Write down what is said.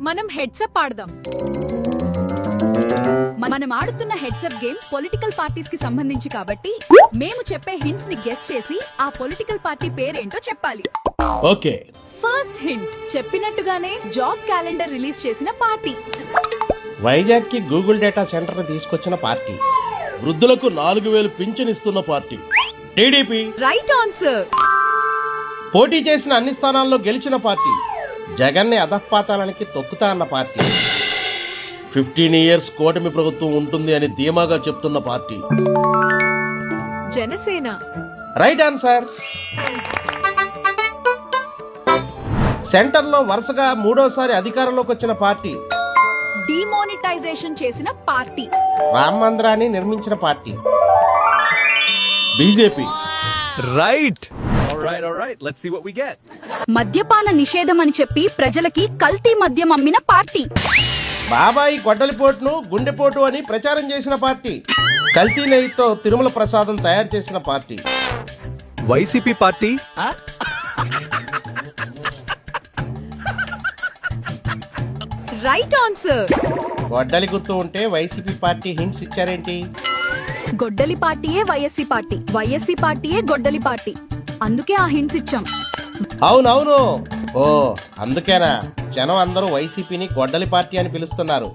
మనం హెడ్సప్ ఆడదాం. మనం ఆడుతున్న హెడ్సప్ గేమ్ పొలిటికల్ పార్టీస్ కి సంబంధించి కాబట్టి మేము చెప్పే హింట్స్ ని గెస్ చేసి ఆ పొలిటికల్ పార్టీ పేరేంటో చెప్పాలి. ఓకే. ఫస్ట్ హింట్, చెప్పినట్టుగానే జాబ్ క్యాలెండర్ రిలీజ్ చేసిన పార్టీ. వైజాగ్ కి గూగుల్ డేటా సెంటర్ తీసుకొచ్చిన పార్టీ. వృద్ధులకు 4000 పింఛన్ ఇస్తున్న పార్టీ టీడీపీ. Right answer. పోటీ చేసిన అన్ని స్థానాల్లో గెలిచిన పార్టీ. జగన్ని అధఃపాతాళానికి తొక్కుతా అన్న పార్టీ. 15 years కూటమి ప్రభుత్వం ఉంటుంది అని ధీమాగా చెప్తున్న పార్టీ జనసేన. Right answer. సెంటర్లో వరుసగా 3వసారి అధికారంలోకి వచ్చిన పార్టీ. డిమానిటైజేషన్ చేసిన పార్టీ. రామ మందిరాన్ని నిర్మించిన party BJP. Right. All right. Let's see what we get. మద్యపాన నిషేధం అని చెప్పి ప్రజలకి కల్తీ మద్యం అమ్మిన పార్టీ. బాబాయి గొడ్డలిపోటును గుండెపోటు అని ప్రచారం చేసిన పార్టీ. కల్తీ నెయ్యితో తిరుమల ప్రసాదం తయారు చేసిన party YCP party. Right answer. గొడ్డలి గుర్తు ఉంటే వైసీపీ పార్టీ హింట్స్ ఇచ్చారేంటి? గొడ్డలి పార్టీయే వైఎస్సీ పార్టీ, వైఎస్సీ పార్టీయే గొడ్డలి పార్టీ. అందుకే ఆ హింట్స్ ఇచ్చాం. అవునవును. ఓ అందుకేనా జనం అందరూ వైసీపీని గొడ్డలి పార్టీ అని పిలుస్తున్నారు.